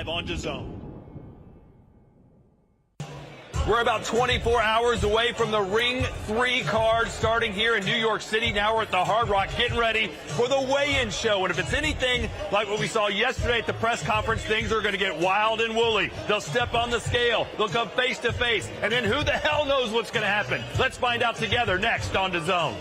on DAZN. We're about 24 hours away from the Ring 3 card starting here in New York City. Now we're at the Hard Rock getting ready for the weigh-in show. And if it's anything like what we saw yesterday at the press conference, things are going to get wild and woolly. They'll step on the scale. They'll come face to face. And then who the hell knows what's going to happen? Let's find out together next on DAZN.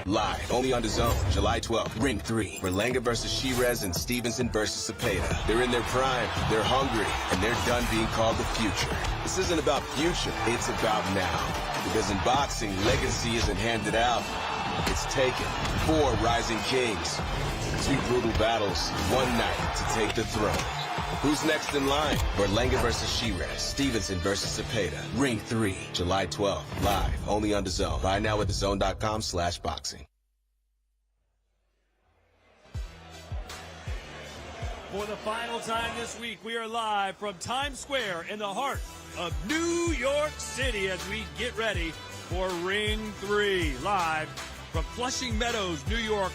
Live, only on DAZN, July 12th. Ring 3, Berlanga versus Sheeraz and Stevenson versus Zepeda. They're in their prime, they're hungry, and they're done being called the future. This isn't about future, it's about now. Because in boxing, legacy isn't handed out, it's taken. 4 rising kings, 2 brutal battles, 1 night to take the throne. Who's next in line? Berlanga versus Sheeraz, Stevenson versus Zepeda. Ring 3, July 12th. Live, only on DAZN. Buy now at DAZN.com/boxing. For the final time this week, we are live from Times Square in the heart of New York City as we get ready for Ring 3. Live from Flushing Meadows, New York,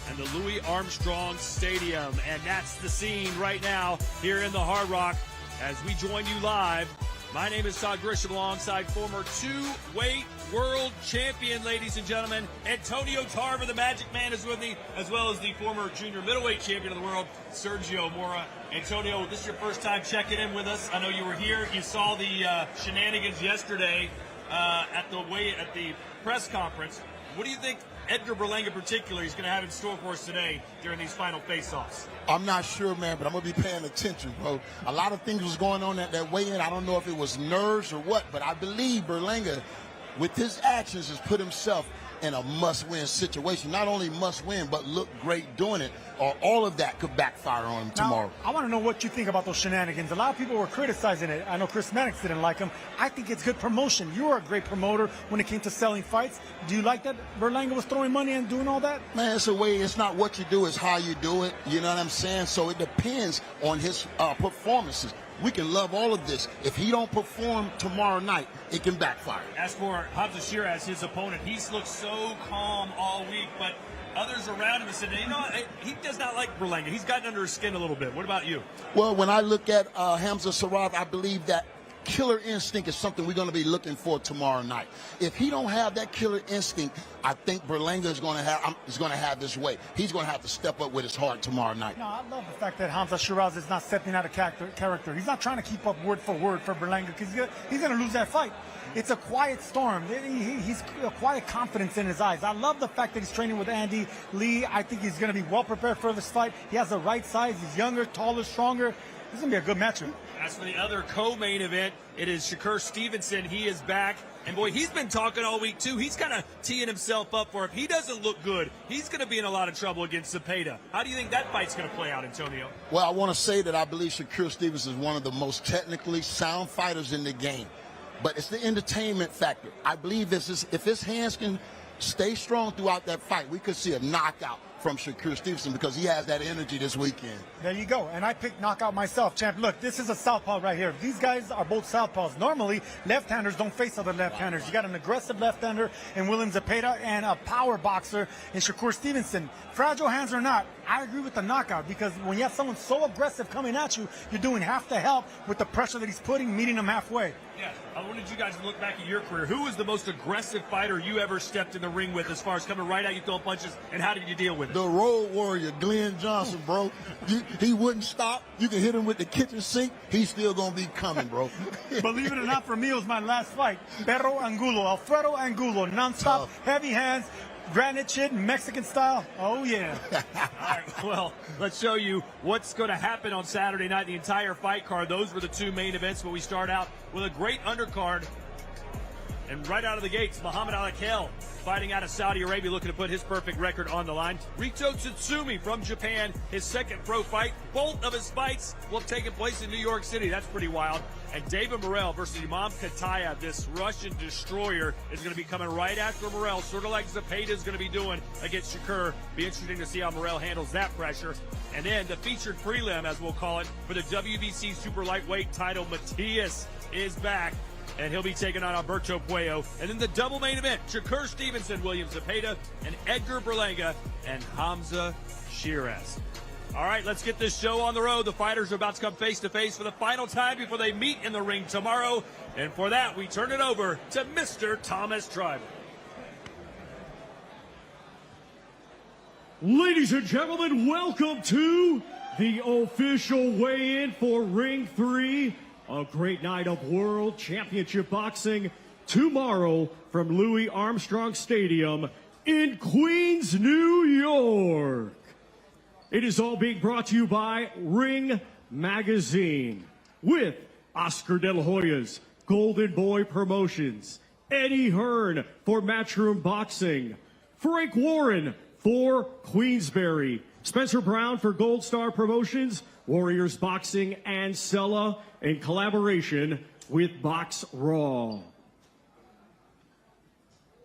and the Louis Armstrong Stadium. And that's the scene right now here in the Hard Rock as we join you live. My name is Todd Grisham alongside former 2-weight world champion, ladies and gentlemen. Antonio Tarver, the Magic Man, is with me, as well as the former junior middleweight champion of the world, Sergio Mora. Antonio, this is your first time checking in with us. I know you were here. You saw the shenanigans yesterday at the press conference. What do you think Edgar Berlanga particularly is going to have in store for us today during these final face-offs? I'm not sure, man, but I'm going to be paying attention, bro. A lot of things was going on at that weigh-in. I don't know if it was nerves or what, but I believe Berlanga, with his actions, has put himself in a must-win situation. Not only must-win, but look great doing it, or all of that could backfire on him tomorrow. Now, I want to know what you think about those shenanigans. A lot of people were criticizing it. I know Chris Mannix didn't like him. I think it's good promotion. You were a great promoter when it came to selling fights. Do you like that Berlanga was throwing money and doing all that? Man, it's a way. It's not what you do, it's how you do it. You know what I'm saying? So it depends on his performances. We can love all of this. If he don't perform tomorrow night, it can backfire. As for Hamza Sheeraz, his opponent, he's looked so calm all week, but others around him have said, you know, he does not like Berlanga. He's gotten under his skin a little bit. What about you? Well, when I look at Hamza Sheeraz, I believe that killer instinct is something we're going to be looking for tomorrow night. If he don't have that killer instinct, I think Berlanga is going to have this way. He's going to have to step up with his heart tomorrow night. No, I love the fact that Hamza Sheeraz is not stepping out of character. He's not trying to keep up word for Berlanga because he's going to lose that fight. It's a quiet storm. He's a quiet confidence in his eyes. I love the fact that he's training with Andy Lee. I think he's going to be well prepared for this fight. He has the right size. He's younger, taller, stronger. This is going to be a good matchup. As for the other co-main event, it is Shakur Stevenson. He is back. And, boy, he's been talking all week, too. He's kind of teeing himself up for if he doesn't look good, he's going to be in a lot of trouble against Zepeda. How do you think that fight's going to play out, Antonio? Well, I want to say that I believe Shakur Stevenson is one of the most technically sound fighters in the game. But it's the entertainment factor. I believe if his hands can stay strong throughout that fight, we could see a knockout from Shakur Stevenson because he has that energy this weekend. There you go. And I picked knockout myself, champ. Look, this is a southpaw right here. These guys are both southpaws. Normally, left-handers don't face other left-handers. You got an aggressive left-hander in William Zepeda and a power boxer in Shakur Stevenson. Fragile hands or not, I agree with the knockout because when you have someone so aggressive coming at you, you're doing half the help with the pressure that he's putting, meeting him halfway. Yeah, I wanted you guys to look back at your career. Who was the most aggressive fighter you ever stepped in the ring with as far as coming right at you, throwing punches, and how did you deal with it? The road warrior, Glenn Johnson, bro. He wouldn't stop. You can hit him with the kitchen sink. He's still going to be coming, bro. Believe it or not, for me, it was my last fight. Alfredo Angulo, nonstop, heavy hands, granite chin, Mexican style. Oh, yeah. All right, well, let's show you what's going to happen on Saturday night, the entire fight card. Those were the 2 main events, but we start out with a great undercard. And right out of the gates, Muhammad Al-Akel fighting out of Saudi Arabia, looking to put his perfect record on the line. Rito Tsutsumi from Japan, his second pro fight. Both of his fights will have taken place in New York City. That's pretty wild. And David Morrell versus Imam Katayev, this Russian destroyer, is going to be coming right after Morrell, sort of like Zepeda is going to be doing against Shakur. Be interesting to see how Morrell handles that pressure. And then the featured prelim, as we'll call it, for the WBC super lightweight title, Matias is back. And he'll be taking on Alberto Puello. And then the double main event, Shakur Stevenson, William Zepeda, and Edgar Berlanga, and Hamza Sheeraz. All right, let's get this show on the road. The fighters are about to come face-to-face for the final time before they meet in the ring tomorrow. And for that, we turn it over to Mr. Thomas Treiber. Ladies and gentlemen, welcome to the official weigh-in for Ring 3. A great night of World Championship Boxing tomorrow from Louis Armstrong Stadium in Queens, New York. It is all being brought to you by Ring Magazine with Oscar De La Hoya's Golden Boy Promotions, Eddie Hearn for Matchroom Boxing, Frank Warren for Queensberry, Spencer Brown for Gold Star Promotions, Warriors Boxing, and Sella in collaboration with Box Raw.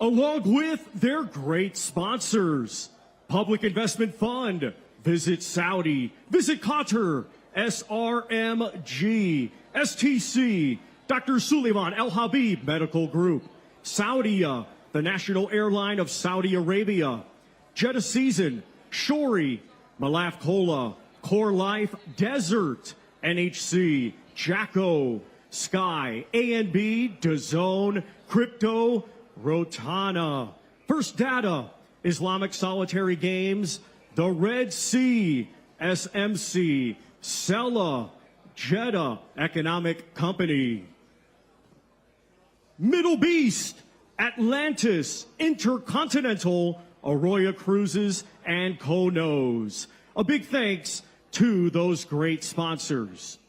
Along with their great sponsors, Public Investment Fund, Visit Saudi, Visit Qatar, SRMG, STC, Dr. Suleiman Al Habib Medical Group, Saudia, the national airline of Saudi Arabia, Jeddah Season, Shori, Malaf Cola, Core Life, Desert, NHC, Jacko, Sky, A&B, DAZN, Crypto, Rotana, First Data, Islamic Solitary Games, The Red Sea, SMC, Sella, Jeddah Economic Company, Middle Beast, Atlantis, Intercontinental, Arroyo Cruises, and Konos. A big thanks to those great sponsors.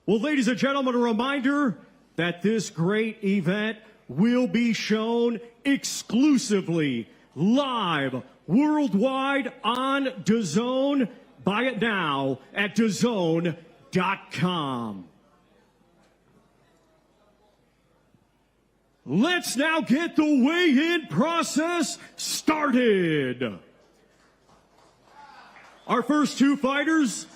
Well, ladies and gentlemen, a reminder that this great event will be shown exclusively live worldwide on DAZN. Buy it now at DAZN.com. Let's now get the weigh-in process started. Our first two fighters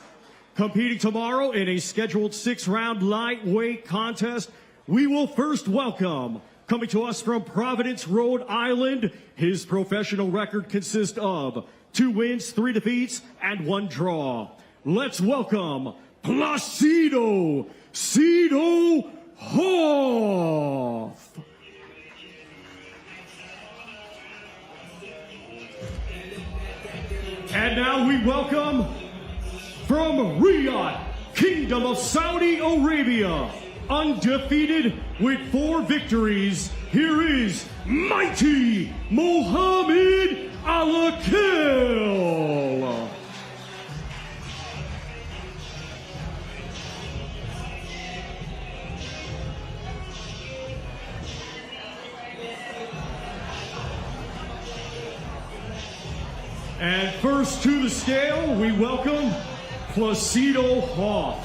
competing tomorrow in a scheduled 6-round lightweight contest. We will first welcome, coming to us from Providence, Rhode Island, his professional record consists of 2 wins, 3 defeats, and 1 draw. Let's welcome Placido Cedo Hoff. And now we welcome from Riyadh, Kingdom of Saudi Arabia, undefeated with 4 victories, here is Mighty Mohammed Alakil. And first to the scale, we welcome Placido Hoff.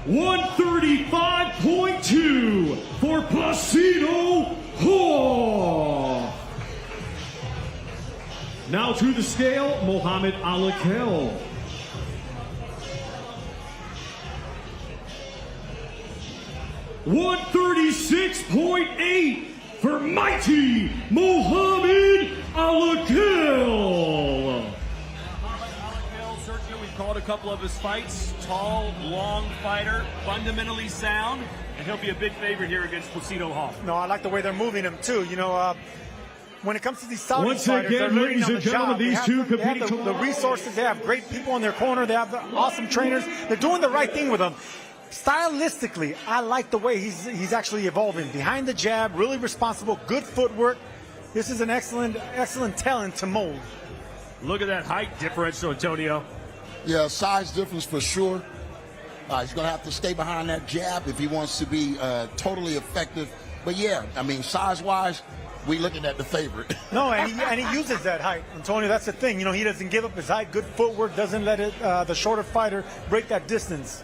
$135.2 for Placido Hoff. Now to the scale, Mohammed Alakil. $136.8 for Mighty Mohammed Alakil. Sergio, we've called a couple of his fights. Tall, long fighter, fundamentally sound, and he'll be a big favorite here against Placido Hoff. No, I like the way they're moving him too. You know, when it comes to these Saudi Once fighters, again, they're learning ladies on the and gentlemen, job. these two competing they have the resources. They have great people in their corner. They have the awesome trainers. They're doing the right thing with them. Stylistically, I like the way he's actually evolving. Behind the jab, really responsible, good footwork. This is an excellent talent to mold. Look at that height differential, Antonio. Yeah, size difference for sure. He's going to have to stay behind that jab if he wants to be totally effective. But yeah, I mean, size-wise, we looking at the favorite. No, and he uses that height, Antonio. That's the thing. You know, he doesn't give up his height. Good footwork, doesn't let it the shorter fighter break that distance.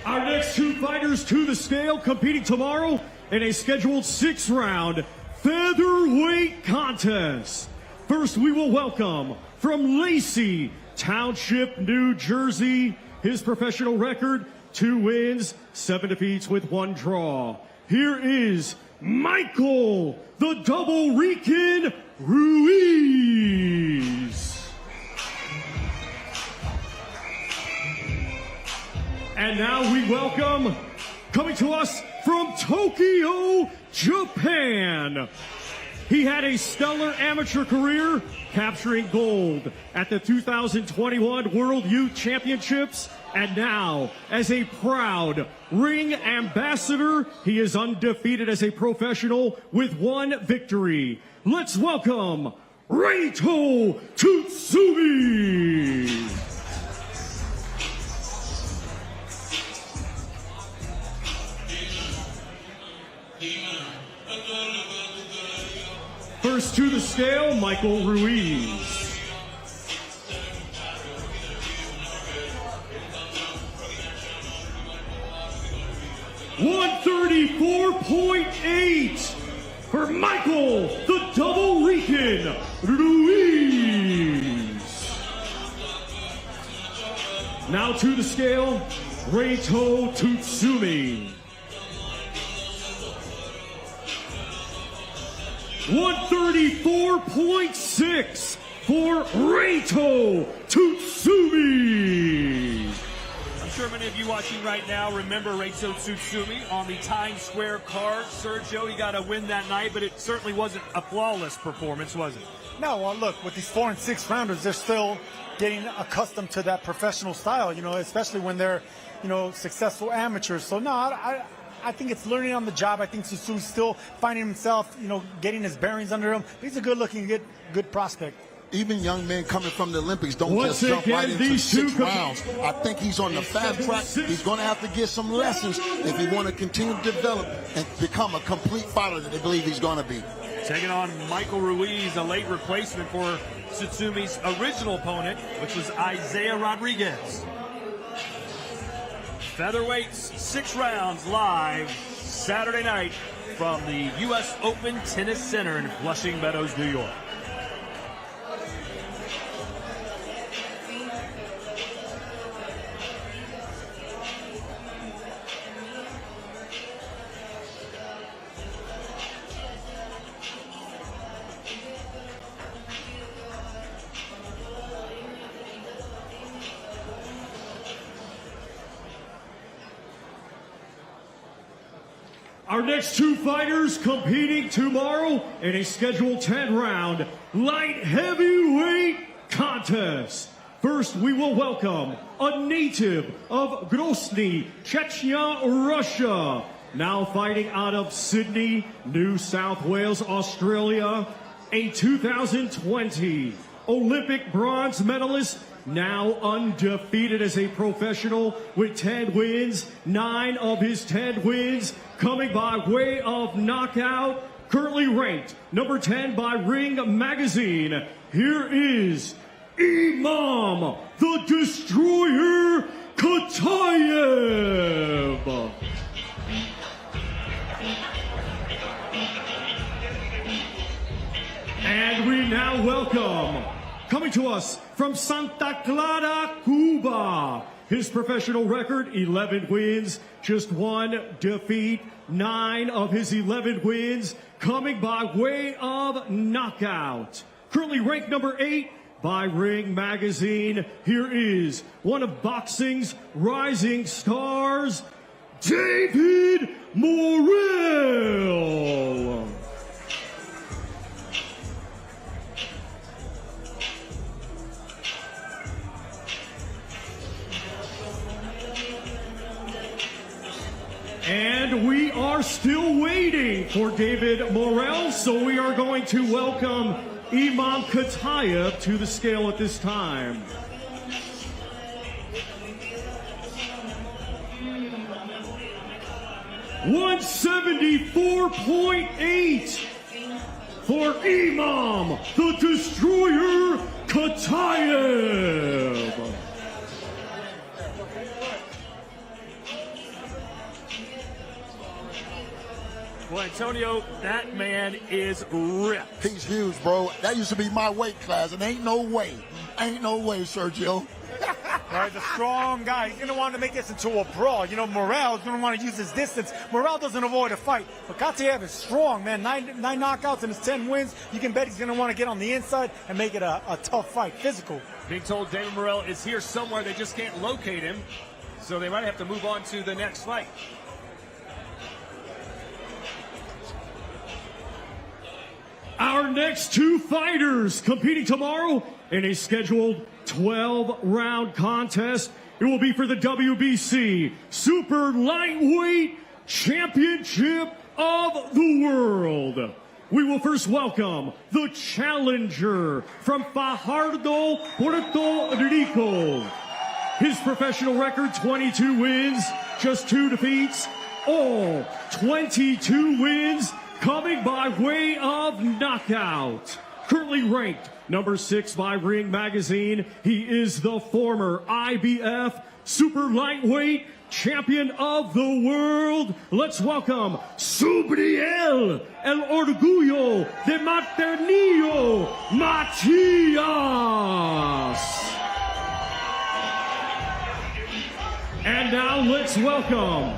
Our next two fighters to the scale competing tomorrow in a scheduled 6-round featherweight contest. First, we will welcome from Lacey, Township, New Jersey. His professional record, 2 wins, 7 defeats with 1 draw. Here is Michael, the Double Rican Ruiz. And now we welcome, coming to us from Tokyo, Japan. He had a stellar amateur career, capturing gold at the 2021 World Youth Championships. And now, as a proud ring ambassador, he is undefeated as a professional with 1 victory. Let's welcome Reito Tsutsumi. First to the scale, Michael Ruiz. 134.8 for Michael, the Double Rican Ruiz. Now to the scale, Reito Tsutsumi. 134.6 for Reito Tsutsumi. I'm sure many of you watching right now remember Reito Tsutsumi on the Times Square card. Sergio, he got a win that night, but it certainly wasn't a flawless performance, was it? No, well, look, with these 4- and 6-rounders, they're still getting accustomed to that professional style, you know, especially when they're, you know, successful amateurs. So, no, I think it's learning on the job. I think Tsutsumu's still finding himself, you know, getting his bearings under him. But he's a good-looking, good prospect. Even young men coming from the Olympics don't just jump right into 6 rounds. I think he's on the fast track. He's going to have to get some lessons if he want to continue to develop and become a complete fighter that they believe he's going to be. Taking on Michael Ruiz, a late replacement for Tsutsumi's original opponent, which was Isaiah Rodriguez. Featherweights, 6 rounds live Saturday night from the U.S. Open Tennis Center in Flushing Meadows, New York. Our next 2 fighters competing tomorrow in a scheduled 10-round light heavyweight contest. First, we will welcome a native of Grozny, Chechnya, Russia, now fighting out of Sydney, New South Wales, Australia, a 2020 Olympic bronze medalist, now undefeated as a professional with 10 wins, 9 of his 10 wins coming by way of knockout, currently ranked number 10 by Ring Magazine. Here is Imam the Destroyer Katayev. And we now welcome, coming to us from Santa Clara, Cuba, his professional record, 11 wins, just 1 defeat, 9 of his 11 wins coming by way of knockout. Currently ranked number 8 by Ring Magazine. Here is one of boxing's rising stars, David Morrell. And we are still waiting for David Morrell, so we are going to welcome Imam Katayev to the scale at this time. $174.8 for Imam the Destroyer Katayev. Well, Antonio, that man is ripped. He's huge, bro. That used to be my weight class, and ain't no way Ain't no way, Sergio. Right, the strong guy. He's going to want to make this into a brawl. You know, Morrell is going to want to use his distance. Morrell doesn't avoid a fight. But Katiev is strong, man. Nine knockouts and his 10 wins. You can bet he's going to want to get on the inside and make it a tough fight, physical. Being told David Morrell is here somewhere. They just can't locate him. So they might have to move on to the next fight. Our next two fighters competing tomorrow in a scheduled 12-round contest. It will be for the WBC Super Lightweight Championship of the World. We will first welcome the challenger from Fajardo, Puerto Rico. His professional record, 22 wins, just 2 defeats. All 22 wins coming by way of knockout. Currently ranked number 6 by Ring Magazine. He is the former IBF Super Lightweight Champion of the World. Let's welcome Subriel El Orgullo de Maternillo, Matias. And now let's welcome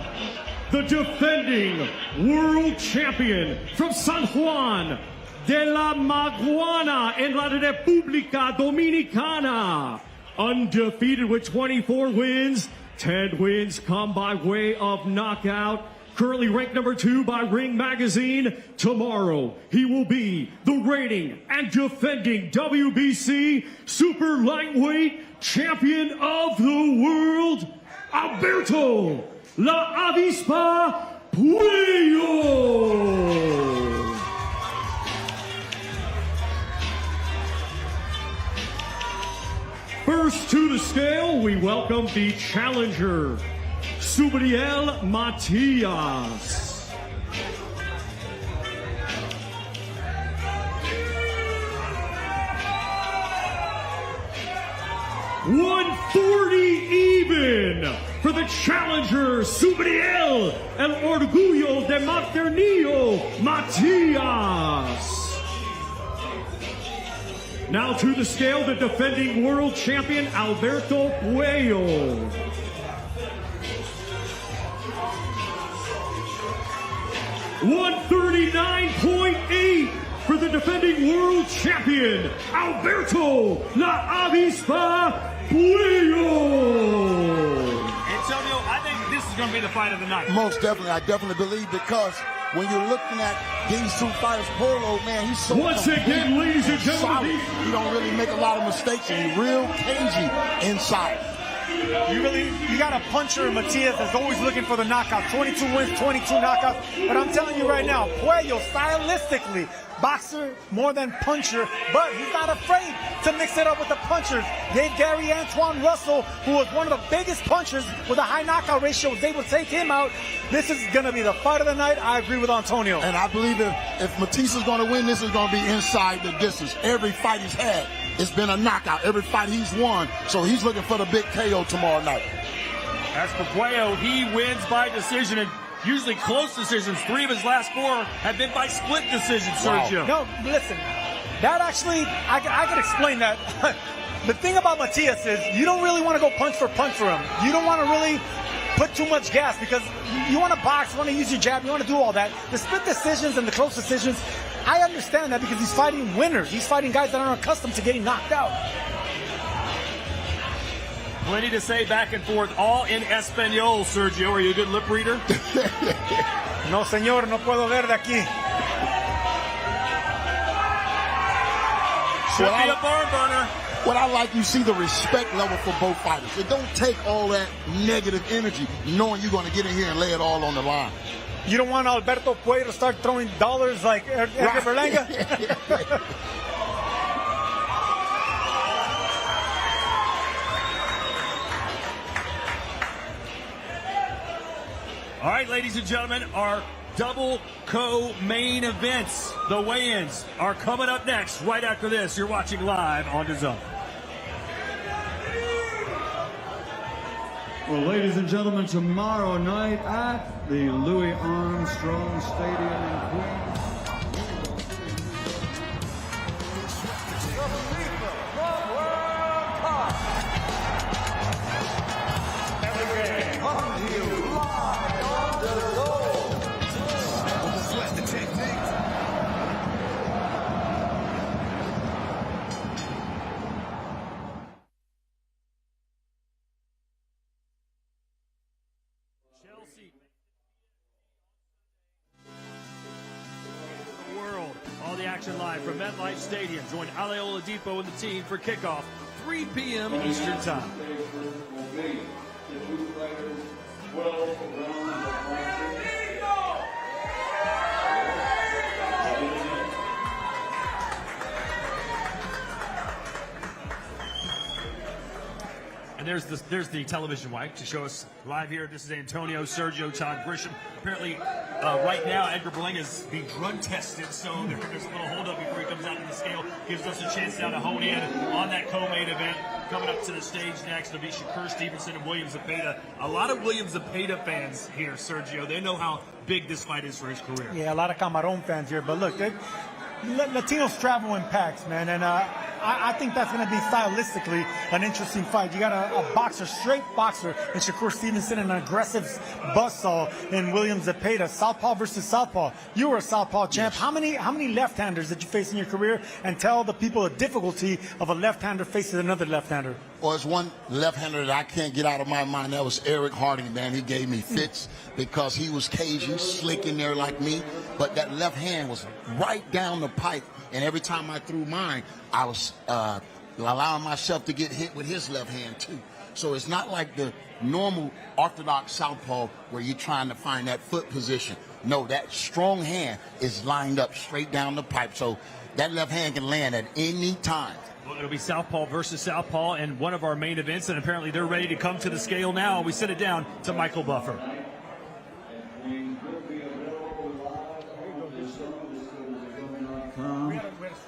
the defending world champion from San Juan de la Maguana en la República Dominicana. Undefeated with 24 wins. 10 wins come by way of knockout. Currently ranked number 2 by Ring Magazine. Tomorrow, he will be the reigning and defending WBC Super Lightweight Champion of the World, Alberto La Avispa Puello. First to the scale, we welcome the challenger, Subriel Matias. 140 even for the challenger, Subriel El Orgullo de Maternillo, Matias. Now to the scale, the defending world champion, Alberto Puello. 139.8 for the defending world champion, Alberto La Avispa Puello. Antonio, I think this is going to be the fight of the night. Most definitely. I definitely believe, because when you're looking at these two fighters, Puello, man, he's so Once again, ladies and gentlemen, solid. He don't really make a lot of mistakes, and he's real cagey inside. You got a puncher, Matias, that's always looking for the knockout. 22 wins, 22 knockouts. But I'm telling you right now, Puello, stylistically, boxer more than puncher, but he's not afraid to mix it up with the punchers. Gave Gary Antoine Russell, who was one of the biggest punchers with a high knockout ratio, was able to take him out. This is going to be the fight of the night. I agree with Antonio. And I believe if Matisse is going to win, this is going to be inside the distance. Every fight he's had, it's been a knockout. Every fight he's won. So he's looking for the big KO tomorrow night. As for Puello, he wins by decision, and usually close decisions. 3 of his last 4 have been by split decision, Sergio. No, listen, that actually, I could explain that. The thing about Matias is you don't really want to go punch for him. You don't want to really put too much gas, because you want to box, you want to use your jab, you want to do all that. The split decisions and the close decisions, I understand that, because he's fighting winners. He's fighting guys that aren't accustomed to getting knocked out. Plenty to say back and forth, all in Espanol, Sergio. Are you a good lip reader? No, señor, no puedo ver de aquí. Should be a barn burner. What I like, you see the respect level for both fighters. It don't take all that negative energy, knowing you're going to get in here and lay it all on the line. You don't want Alberto Puello to start throwing dollars like Edgar Berlanga? All right, ladies and gentlemen, our double co-main events, the weigh-ins, are coming up next. Right after this, you're watching live on DAZN. Well, ladies and gentlemen, tomorrow night at the Louis Armstrong Stadium in Queens. From World action live from MetLife Stadium. Join Ale Oladipo and the team for kickoff, 3 p.m. Eastern Time. And there's the television mic to show us live here. This is Antonio, Sergio, Todd Grisham. Apparently, right now, Edgar Berlanga is being drug tested, so there's a little holdup before he comes out to the scale. Gives us a chance now to hone in on that co-main event. Coming up to the stage next will be Shakur Stevenson and William Zepeda. A lot of William Zepeda fans here, Sergio. They know how big this fight is for his career. Yeah, a lot of Camarón fans here. But look, Latinos travel in packs, man, and I think that's going to be stylistically an interesting fight. You got a boxer, straight boxer in Shakur Stevenson, and an aggressive buzzsaw in William Zepeda. Southpaw versus southpaw. You were a southpaw champ. Yes. How many left-handers did you face in your career? And tell the people the difficulty of a left-hander facing another left-hander. Well, it's one left-hander that I can't get out of my mind. That was Eric Harding, man. He gave me fits because he was Cajun, slick in there like me. But that left hand was right down the pipe. And every time I threw mine, I was allowing myself to get hit with his left hand, too. So it's not like the normal orthodox southpaw where you're trying to find that foot position. No, that strong hand is lined up straight down the pipe. So that left hand can land at any time. Well, it'll be southpaw versus southpaw in one of our main events, and apparently they're ready to come to the scale now. We send it down to Michael Buffer.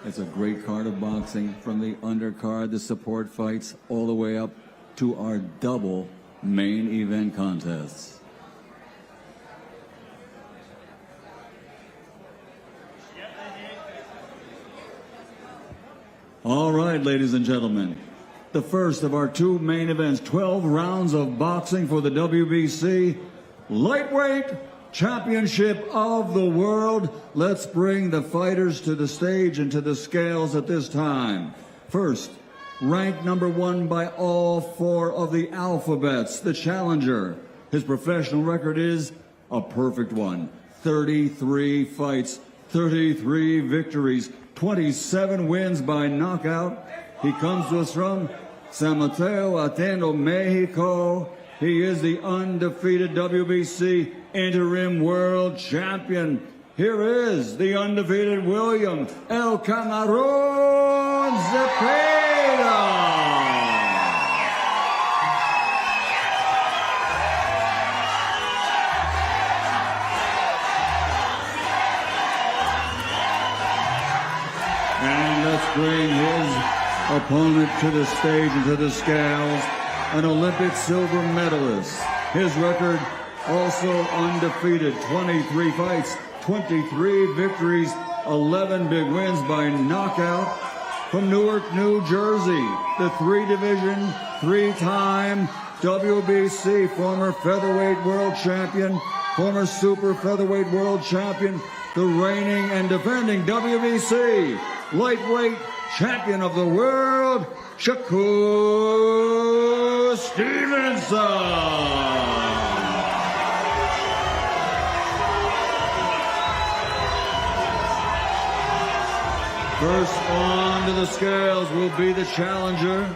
It's a great card of boxing from the undercard, the support fights, all the way up to our double main event contests. All right, ladies and gentlemen, the first of our two main events, 12 rounds of boxing for the WBC Lightweight Championship of the World. Let's bring the fighters to the stage and to the scales at this time. First, ranked number 1 by all 4 of the alphabets, the challenger. His professional record is a perfect one. 33 fights, 33 victories, 27 wins by knockout. He comes to us from San Mateo Ateno, Mexico. He is the undefeated WBC interim world champion. Here is the undefeated William El Camarón Zepeda. And let's bring his opponent to the stage and to the scales. An Olympic silver medalist. His record also undefeated, 23 fights, 23 victories, 11 big wins by knockout. From Newark, New Jersey, the 3-division, 3-time WBC, former featherweight world champion, former super featherweight world champion, the reigning and defending WBC lightweight champion of the world, Shakur Stevenson. First on to the scales will be the challenger,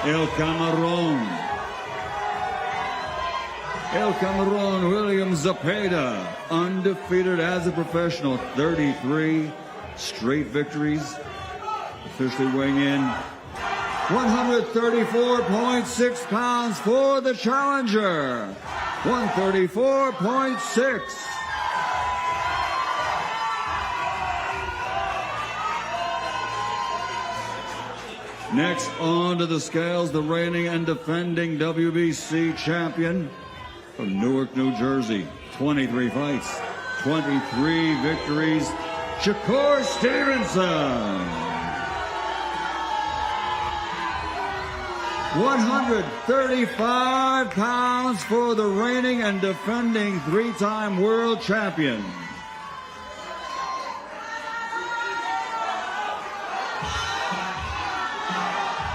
El Camarón. El Camarón William Zepeda, undefeated as a professional, 33 straight victories. Officially weighing in 134.6 pounds for the challenger. 134.6. Next on to the scales, the reigning and defending WBC champion from Newark, New Jersey. 23 fights, 23 victories, Shakur Stevenson. 135 pounds for the reigning and defending 3-time world champion.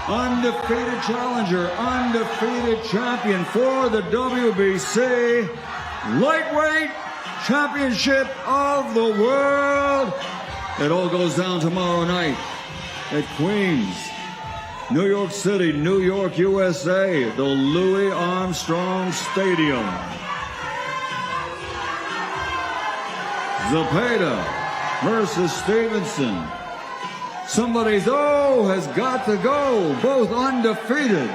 Undefeated challenger, undefeated champion for the WBC lightweight Championship of the World. It all goes down tomorrow night at Queens, New York City, New York, USA, the Louis Armstrong Stadium. Zepeda versus Stevenson. Somebody, though, has got to go, both undefeated.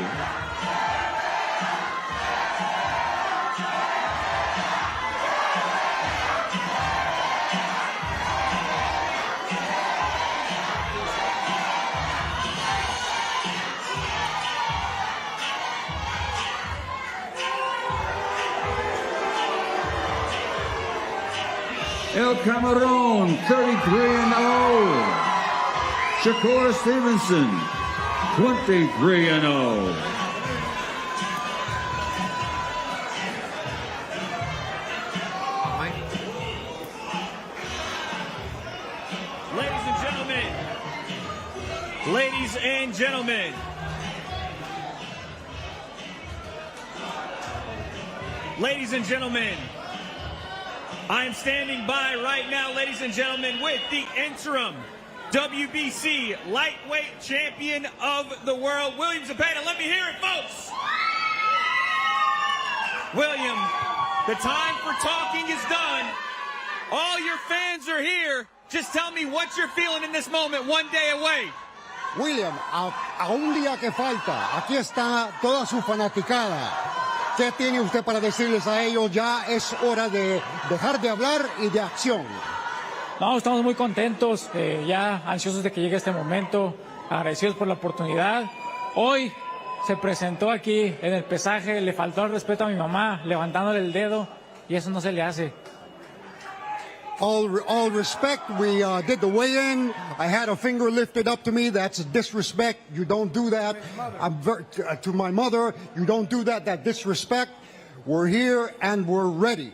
El Cameron, 33-0. Shakur Stevenson, 23-0. Ladies and gentlemen, ladies and gentlemen, I am standing by right now, ladies and gentlemen, with the interim WBC lightweight champion of the world, William Zepeda. Let me hear it, folks. William, the time for talking is done. All your fans are here. Just tell me what you're feeling in this moment, one day away. William, a un día que falta, aquí está toda su fanaticada. ¿Qué tiene usted para decirles a ellos? Ya es hora de dejar de hablar y de acción. No, estamos muy contentos, ya ansiosos de que llegue este momento, agradecidos por la oportunidad. Hoy se presentó aquí en el pesaje, le faltó el respeto a mi mamá, levantándole el dedo, y eso no se le hace. All respect, we did the weigh-in. I had a finger lifted up to me. That's disrespect. You don't do that. To my mother, you don't do that. That disrespect. We're here and we're ready.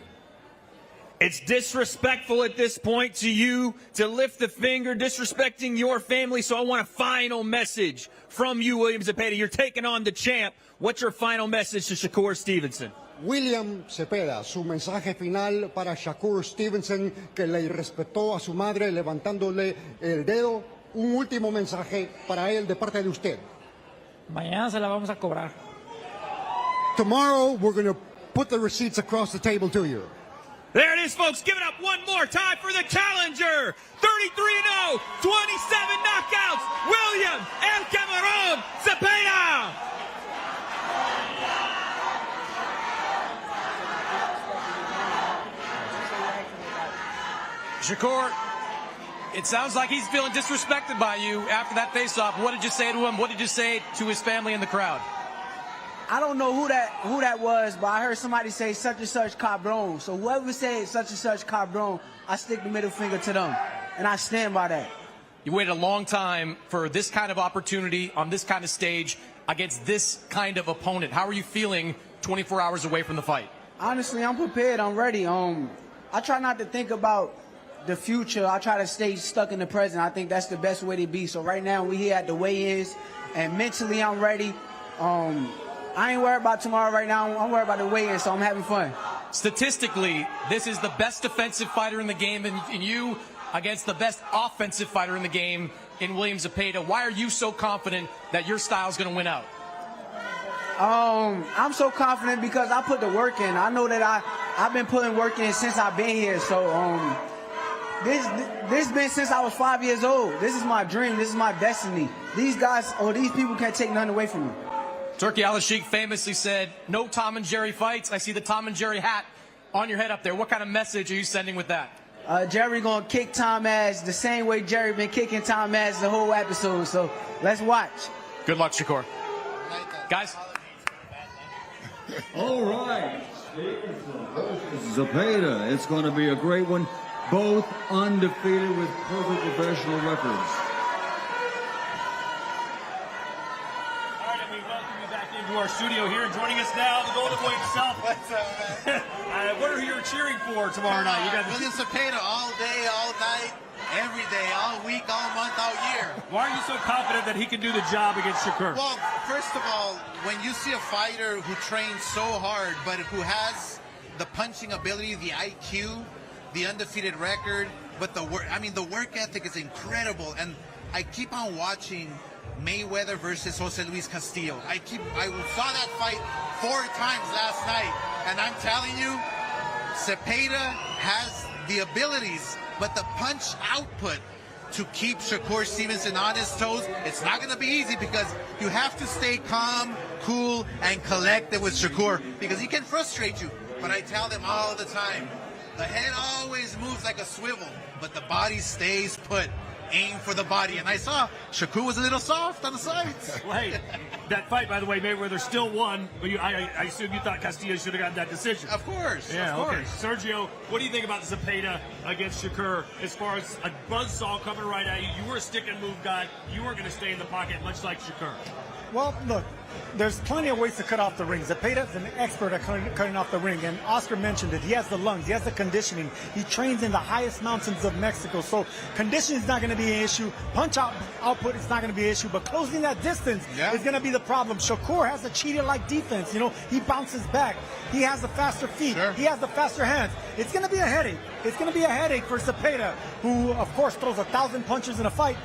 It's disrespectful at this point to you to lift the finger, disrespecting your family. So I want a final message from you, William Zepeda. You're taking on the champ. What's your final message to Shakur Stevenson? William Zepeda, su mensaje final para Shakur Stevenson, que le irrespetó a su madre levantándole el dedo. Un último mensaje para él de parte de usted. Mañana se la vamos a cobrar. Tomorrow, we're going to put the receipts across the table to you. There it is, folks. Give it up one more time for the challenger. 33-0, 27 knockouts, William El Cameron Zepeda. Shakur, it sounds like he's feeling disrespected by you after that face-off. What did you say to him? What did you say to his family and the crowd? I don't know who that was, but I heard somebody say such and such cabron. So whoever said such and such cabron, I stick the middle finger to them, and I stand by that. You waited a long time for this kind of opportunity on this kind of stage against this kind of opponent. How are you feeling 24 hours away from the fight? Honestly, I'm prepared. I'm ready. I try not to think about the future. I try to stay stuck in the present. I think that's the best way to be. So right now we here at the weigh-ins, and mentally I'm ready. I ain't worried about tomorrow right now. I'm worried about the weigh-in, so I'm having fun. Statistically, this is the best defensive fighter in the game, and you against the best offensive fighter in the game in William Zepeda. Why are you so confident that your style is going to win out? I'm so confident because I put the work in. I know that I've been putting work in since I've been here. So this been since I was 5 years old. This is my dream. This is my destiny. These guys or these people can't take nothing away from me. Turki Al-Sheikh famously said, no Tom and Jerry fights. I see the Tom and Jerry hat on your head up there. What kind of message are you sending with that? Jerry gonna kick Tom ass the same way Jerry been kicking Tom ass the whole episode. So let's watch. Good luck, Shakur. Guys. All right. Zepeda, it's going to be a great one. Both undefeated with perfect professional records. To our studio here, and joining us now, the Golden Boy himself. What's up, man? What are you cheering for tomorrow night? You got William Zepeda all day, all night, every day, all week, all month, all year. Why are you so confident that he can do the job against Shakur? Well, first of all, when you see a fighter who trains so hard, but who has the punching ability, the IQ, the undefeated record, but the work. I mean, the work ethic is incredible, and I keep on watching Mayweather versus Jose Luis Castillo. I saw that fight 4 times last night, and I'm telling you, Zepeda has the abilities, but the punch output to keep Shakur Stevenson on his toes, it's not going to be easy because you have to stay calm, cool, and collected with Shakur because he can frustrate you. But I tell them all the time, the head always moves like a swivel, but the body stays put. Aim for the body. And I saw Shakur was a little soft on the sides. Well, hey, that fight, by the way, Mayweather still won, but I assume you thought Castillo should have gotten that decision. Of course. Yeah, of course. okay. Sergio, what do you think about Zepeda against Shakur as far as a buzzsaw coming right at you? You were a stick and move guy. You weren't going to stay in the pocket much like Shakur. Well, look, there's plenty of ways to cut off the ring. Zepeda is an expert at cutting off the ring, and Oscar mentioned it. He has the lungs, he has the conditioning. He trains in the highest mountains of Mexico, so conditioning is not going to be an issue. Punch output is not going to be an issue, but closing that distance is going to be the problem. Shakur has a cheetah-like defense. You know, he bounces back. He has the faster feet. Sure. He has the faster hands. It's going to be a headache. It's going to be a headache for Zepeda, who, of course, throws 1,000 punches in a fight.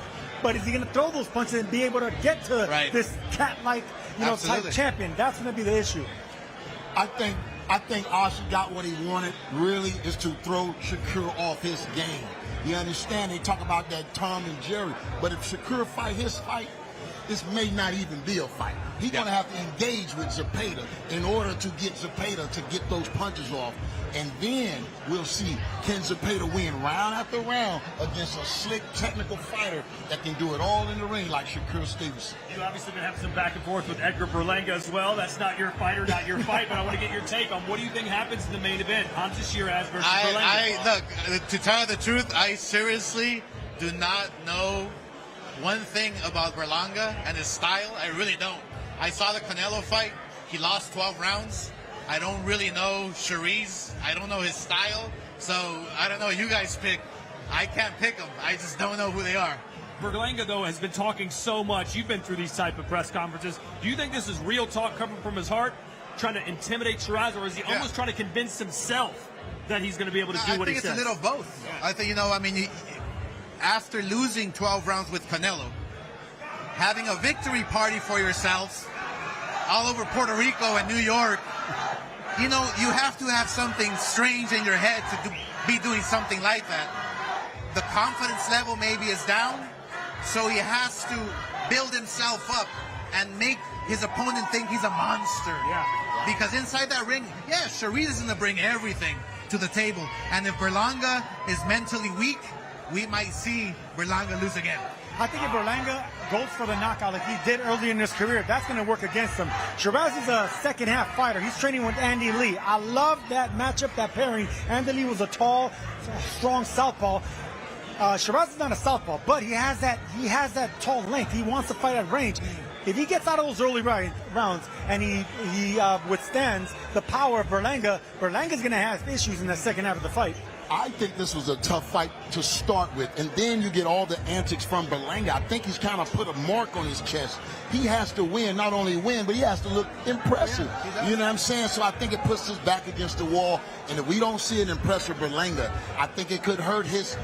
But is he going to throw those punches and be able to get to this cat-like, type champion? That's going to be the issue. I think Oscar got what he wanted. Really, is to throw Shakur off his game. You understand? They talk about that Tom and Jerry, but if Shakur fight his fight, this may not even be a fight. He's going to have to engage with Zepeda in order to get Zepeda to get those punches off. And then we'll see, can Zepeda win round after round against a slick technical fighter that can do it all in the ring like Shakur Stevenson. You obviously been having some back and forth with Edgar Berlanga as well. That's not your fighter, not your fight, but I want to get your take on what do you think happens in the main event? Sheeraz versus Berlanga. Look, to tell you the truth, I seriously do not know one thing about Berlanga and his style. I really don't. I saw the Canelo fight. He lost 12 rounds. I don't really know Sheeraz. I don't know his style. So I don't know. You guys pick. I can't pick them. I just don't know who they are. Berlanga, though, has been talking so much. You've been through these type of press conferences. Do you think this is real talk coming from his heart, trying to intimidate Sheeraz, or is he almost trying to convince himself that he's going to be able to do what he says? I think it's a little of both. Yeah. I think, after losing 12 rounds with Canelo, having a victory party for yourselves all over Puerto Rico and New York, you have to have something strange in your head to be doing something like that. The confidence level maybe is down, so he has to build himself up and make his opponent think he's a monster. Yeah. Because inside that ring, Sheeraz is going to bring everything to the table. And if Berlanga is mentally weak, we might see Berlanga lose again. I think if Berlanga goes for the knockout like he did early in his career, that's going to work against him. Sheeraz is a second-half fighter. He's training with Andy Lee. I love that matchup, that pairing. Andy Lee was a tall, strong southpaw. Sheeraz is not a southpaw, but he has that tall length. He wants to fight at range. If he gets out of those early rounds and he withstands the power of Berlanga, Berlanga's going to have issues in the second half of the fight. I think this was a tough fight to start with, and then you get all the antics from Berlanga. I think he's kind of put a mark on his chest. He has to win, not only win, but he has to look impressive. You know what I'm saying? So I think it puts his back against the wall, and if we don't see an impressive Berlanga, I think it could hurt his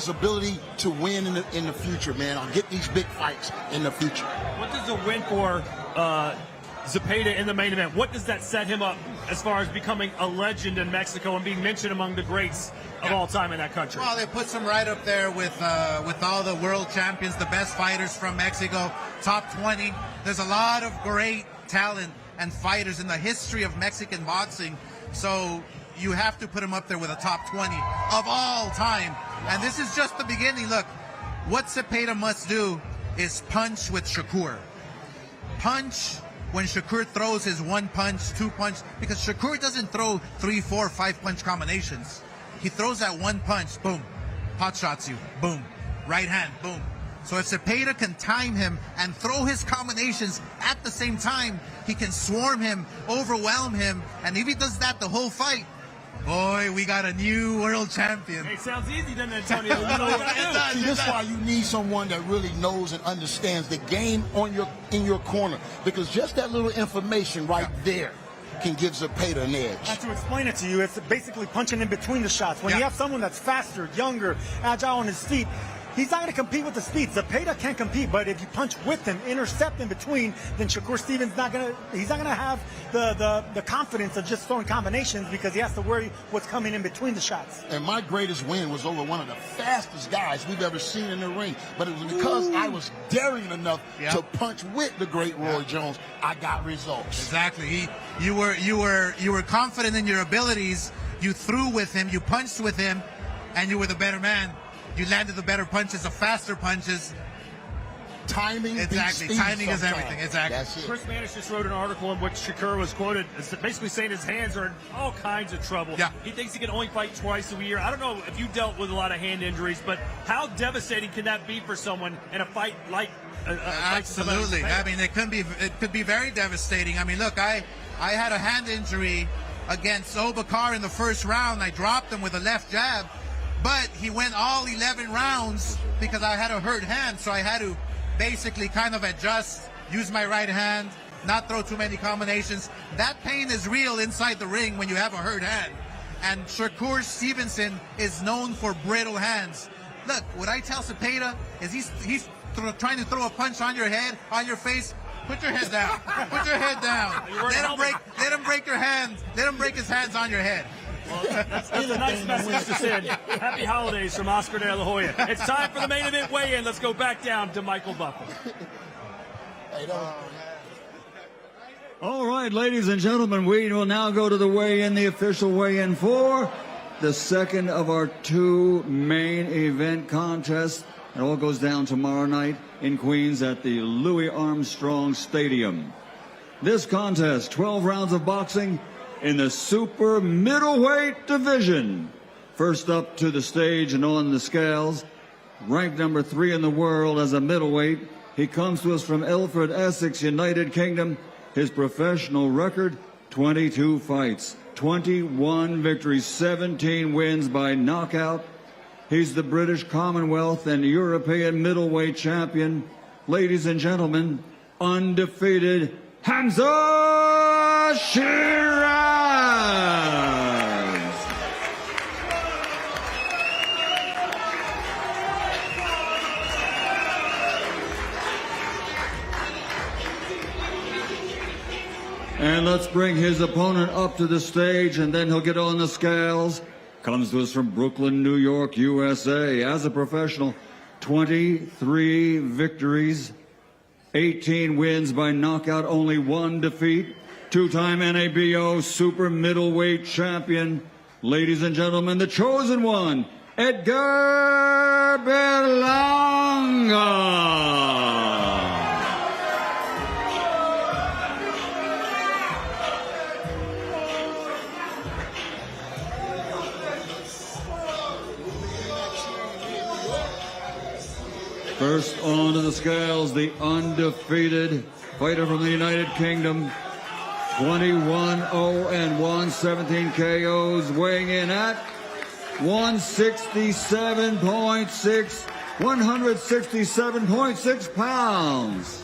ability to win in the future, man. I'll get these big fights in the future. What does a win for Zepeda in the main event, what does that set him up as far as becoming a legend in Mexico and being mentioned among the greats of all time in that country? Well, it puts him right up there with all the world champions, the best fighters from Mexico, top 20. There's a lot of great talent and fighters in the history of Mexican boxing, so you have to put him up there with a top 20 of all time. And this is just the beginning. Look, what Zepeda must do is punch with Shakur. Punch when Shakur throws his 1 punch, 2 punch, because Shakur doesn't throw 3, 4, 5 punch combinations. He throws that 1 punch, boom, pot shots you, boom, right hand, boom. So if Zepeda can time him and throw his combinations at the same time, he can swarm him, overwhelm him, and if he does that the whole fight, boy, we got a new world champion. Hey, sounds easy, doesn't it, Antonio? See, this is why you need someone that really knows and understands the game in your corner, because just that little information right there can give Zepeda an edge. And to explain it to you, it's basically punching in between the shots. When you have someone that's faster, younger, agile on his feet, he's not going to compete with the speed. Zepeda can't compete, but if you punch with him, intercept in between, then Shakur Stevens he's not going to have the confidence of just throwing combinations because he has to worry what's coming in between the shots. And my greatest win was over one of the fastest guys we've ever seen in the ring, but it was because I was daring enough to punch with the great Roy Jones. I got results. Exactly. You were confident in your abilities. You threw with him, you punched with him, and you were the better man. You landed the better punches, the faster punches. Timing. Exactly. Timing is everything. Exactly. That's it. Chris Manish just wrote an article in which Shakur was quoted as basically saying his hands are in all kinds of trouble. Yeah. He thinks he can only fight twice a year. I don't know if you dealt with a lot of hand injuries, but how devastating can that be for someone in a fight like Absolutely. I mean, it could be very devastating. I mean, look, I had a hand injury against Obakar in the first round. I dropped him with a left jab. But he went all 11 rounds because I had a hurt hand, so I had to basically kind of adjust, use my right hand, not throw too many combinations. That pain is real inside the ring when you have a hurt hand. And Shakur Stevenson is known for brittle hands. Look, what I tell Zepeda is he's trying to throw a punch on your head, on your face. Put your head down. Put your head down. Let him break your hands. Let him break his hands on your head. Well, that's a nice message to send. Happy holidays from Oscar De La Hoya. It's time for the main event weigh-in. Let's go back down to Michael Buffer. All right, ladies and gentlemen, we will now go to the weigh-in, the official weigh-in for the second of our two main event contests. It all goes down tomorrow night in Queens at the Louis Armstrong Stadium. This contest, 12 rounds of boxing in the super middleweight division. First up to the stage and on the scales, ranked number 3 in the world as a middleweight. He comes to us from Ilford, Essex, United Kingdom. His professional record, 22 fights, 21 victories, 17 wins by knockout. He's the British Commonwealth and European middleweight champion. Ladies and gentlemen, undefeated Hamza Sheeraz. And let's bring his opponent up to the stage, and then he'll get on the scales. Comes to us from Brooklyn, New York, USA. As a professional, 23 victories, 18 wins by knockout, only 1 defeat. 2-time NABO super middleweight champion. Ladies and gentlemen, the chosen one, Edgar Berlanga. First onto the scales, the undefeated fighter from the United Kingdom, 21-0-1, 17 KOs, weighing in at 167.6 pounds.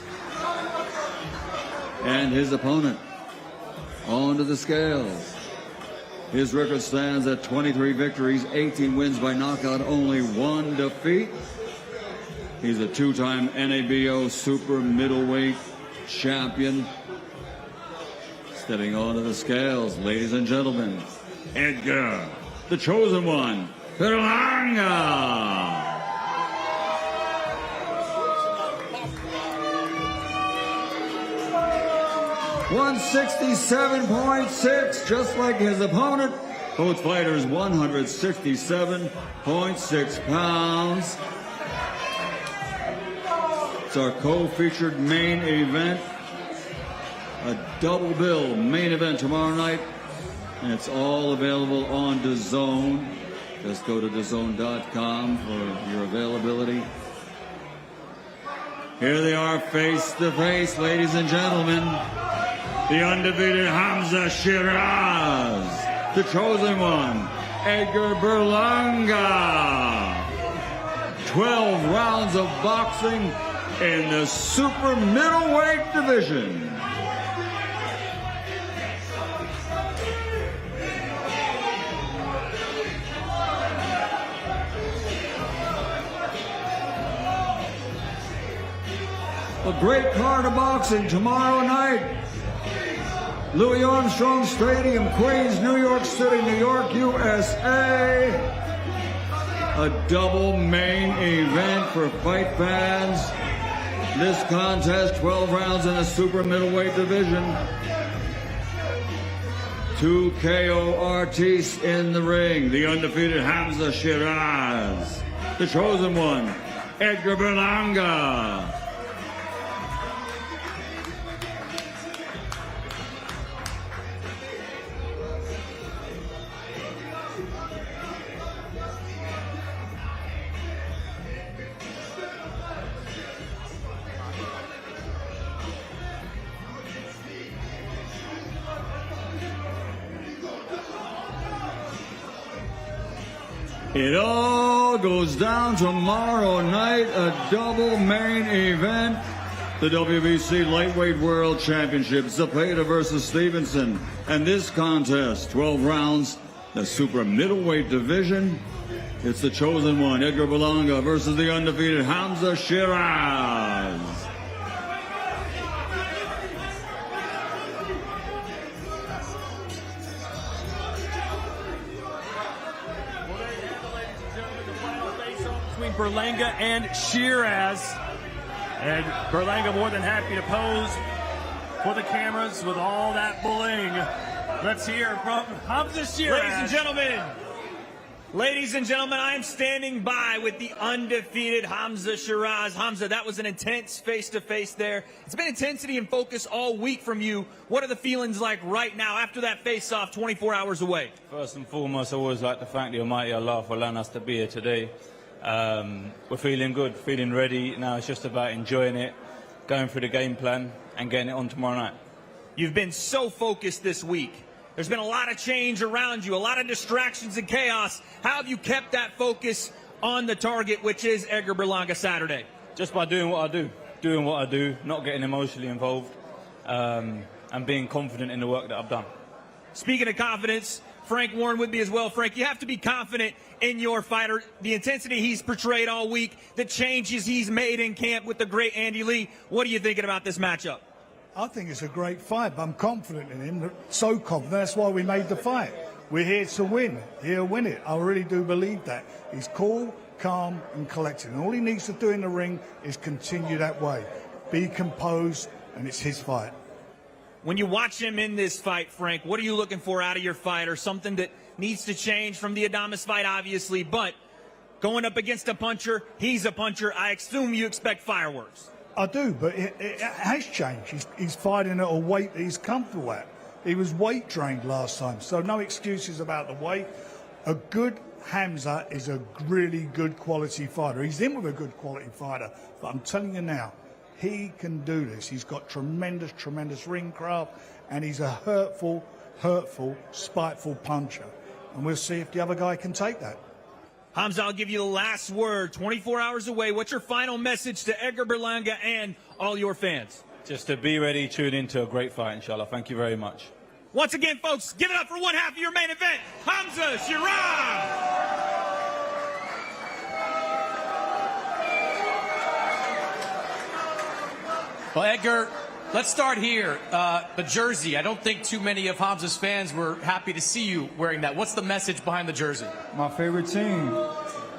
And his opponent onto the scales. His record stands at 23 victories, 18 wins by knockout, only 1 defeat. He's a 2-time NABO super middleweight champion. Stepping onto the scales, ladies and gentlemen, Edgar, the chosen one, Berlanga. $167.6, just like his opponent. Both fighters 167.6 pounds. It's our co-featured main event, a double bill main event tomorrow night, and it's all available on DAZN. Just go to DAZN.com for your availability. Here they are face to face, ladies and gentlemen. The undefeated Hamza Sheeraz, the chosen one, Edgar Berlanga. 12 rounds of boxing in the super middleweight division. A great card of boxing tomorrow night. Louis Armstrong Stadium, Queens, New York City, New York, USA. A double main event for fight fans. This contest, 12 rounds in the super middleweight division. 2 KO artists in the ring. The undefeated Hamza Sheeraz. The chosen one, Edgar Berlanga. It all goes down tomorrow night, a double main event. The WBC Lightweight World Championship, Zepeda versus Stevenson. And this contest, 12 rounds, the super middleweight division. It's the chosen one, Edgar Berlanga versus the undefeated Hamza Sheeraz. Berlanga and Sheeraz. And Berlanga more than happy to pose for the cameras with all that bling. Let's hear from Hamza Sheeraz. Ladies and gentlemen, I am standing by with the undefeated Hamza Sheeraz. Hamza, that was an intense face-to-face there. It's been intensity and focus all week from you. What are the feelings like right now after that face-off 24 hours away? First and foremost, I always like to thank the Almighty Allah for allowing us to be here today. We're feeling good, feeling ready. Now it's just about enjoying it, going through the game plan and getting it on tomorrow night. You've been so focused this week. There's been a lot of change around you, a lot of distractions and chaos. How have you kept that focus on the target, which is Edgar Berlanga Saturday? Just by doing what I do, not getting emotionally involved, and being confident in the work that I've done. Speaking of confidence, Frank Warren with me as well. Frank, you have to be confident in your fighter. The intensity he's portrayed all week, the changes he's made in camp with the great Andy Lee. What are you thinking about this matchup? I think it's a great fight. I'm confident in him, so confident. That's why we made the fight. We're here to win, here to win it. I really do believe that. He's cool, calm, and collected. And all he needs to do in the ring is continue that way. Be composed, and it's his fight. When you watch him in this fight, Frank, what are you looking for out of your fighter? Something that needs to change from the Adames fight, obviously, but going up against a puncher, he's a puncher. I assume you expect fireworks. I do, but it has changed. He's fighting at a weight that he's comfortable at. He was weight trained last time, so no excuses about the weight. A good Hamza is a really good quality fighter. He's in with a good quality fighter, but I'm telling you now, he can do this. He's got tremendous, tremendous ring craft, and he's a hurtful, spiteful puncher. And we'll see if the other guy can take that. Hamza, I'll give you the last word. 24 hours away. What's your final message to Edgar Berlanga and all your fans? Just to be ready, tune into a great fight, inshallah. Thank you very much. Once again, folks, give it up for one half of your main event, Hamza Sheeraz. Well, Edgar, let's start here. The jersey. I don't think too many of Hamza's fans were happy to see you wearing that. What's the message behind the jersey? My favorite team.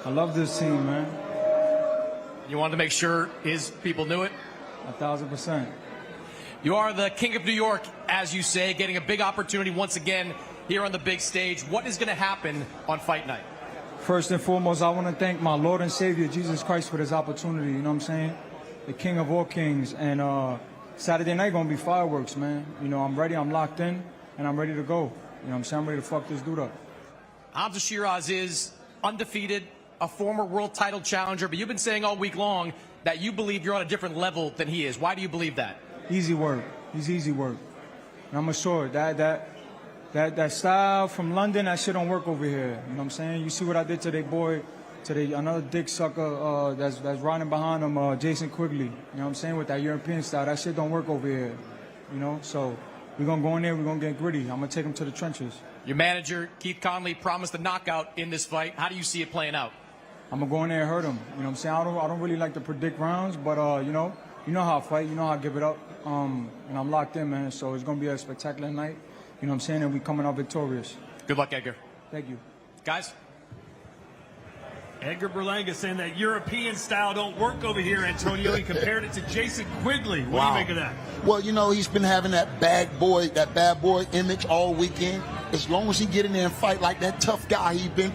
I love this team, man. You wanted to make sure his people knew it? 1,000%. You are the king of New York, as you say, getting a big opportunity once again here on the big stage. What is going to happen on fight night? First and foremost, I want to thank my Lord and Savior, Jesus Christ, for this opportunity. You know what I'm saying? The king of all kings. And Saturday night going to be fireworks, man. You know, I'm ready. I'm locked in, and I'm ready to go. You know what I'm saying? I'm ready to fuck this dude up. Hamza Sheeraz is undefeated, a former world title challenger, but you've been saying all week long that you believe you're on a different level than he is. Why do you believe that? Easy work. He's easy work. And I'm assured that style from London, that shit don't work over here. You know what I'm saying? You see what I did to their boy, to another dick sucker that's riding behind him, Jason Quigley. You know what I'm saying? With that European style, that shit don't work over here. You know? So we're going to go in there, we're going to get gritty. I'm going to take him to the trenches. Your manager, Keith Conley, promised a knockout in this fight. How do you see it playing out? I'm going to go in there and hurt him. You know what I'm saying? I don't really like to predict rounds, but, you know, you know how I fight, you know how I give it up, and I'm locked in, man. So it's gonna be a spectacular night. You know what I'm saying? And we coming out victorious. Good luck, Edgar. Thank you, guys. Edgar Berlanga saying that European style don't work over here, Antonio. He compared it to Jason Quigley. What do you make of that? Well, you know, he's been having that bad boy image all weekend. As long as he get in there and fight like that tough guy he's been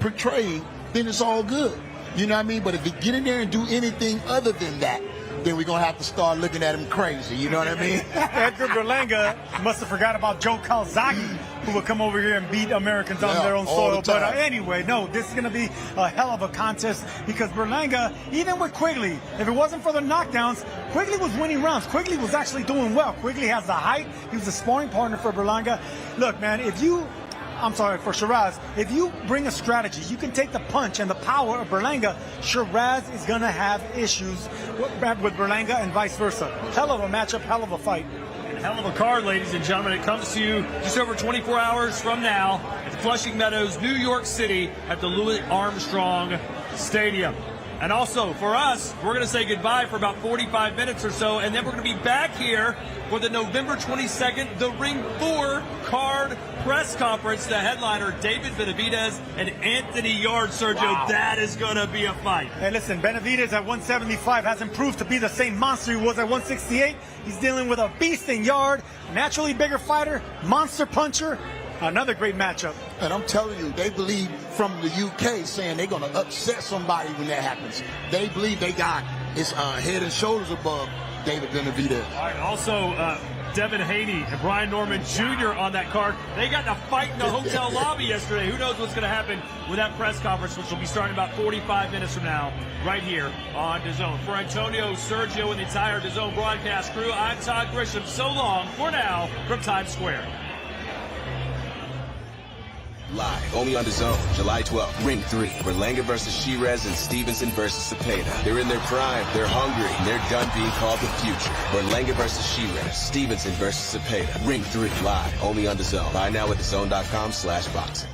portraying, then it's all good. You know what I mean? But if he get in there and do anything other than that, then we're going to have to start looking at him crazy. You know what I mean? Edgar Berlanga must have forgot about Joe Calzaghe, who would come over here and beat Americans on their own soil. But anyway, no, this is going to be a hell of a contest because Berlanga, even with Quigley, if it wasn't for the knockdowns, Quigley was winning rounds. Quigley was actually doing well. Quigley has the height. He was a sparring partner for Berlanga. Look, man, for Sheeraz, if you bring a strategy, you can take the punch and the power of Berlanga, Sheeraz is going to have issues with Berlanga and vice versa. Hell of a matchup, hell of a fight. And hell of a card, ladies and gentlemen. It comes to you just over 24 hours from now at the Flushing Meadows, New York City at the Louis Armstrong Stadium. And also, for us, we're going to say goodbye for about 45 minutes or so, and then we're going to be back here for the November 22nd, the Ring 4 card press conference. The headliner, David Benavidez and Anthony Yarde. Sergio, that is going to be a fight. Hey, listen, Benavidez at 175 hasn't proved to be the same monster he was at 168. He's dealing with a beast in Yarde, naturally bigger fighter, monster puncher. Another great matchup. And I'm telling you, they believe from the UK saying they're going to upset somebody when that happens. They believe they got his head and shoulders above David Benavidez. All right, also, Devin Haney and Brian Norman Jr. on that card. They got to fight in the hotel lobby yesterday. Who knows what's going to happen with that press conference, which will be starting about 45 minutes from now, right here on DAZN. For Antonio, Sergio, and the entire DAZN broadcast crew, I'm Todd Grisham. So long for now from Times Square. Live, only on DAZN, July 12th. Ring 3, Berlanga versus Sheeraz and Stevenson versus Zepeda. They're in their prime, they're hungry, and they're done being called the future. Berlanga versus Sheeraz, Stevenson versus Zepeda. Ring 3, live, only on DAZN. Buy now at DAZN.com/boxing.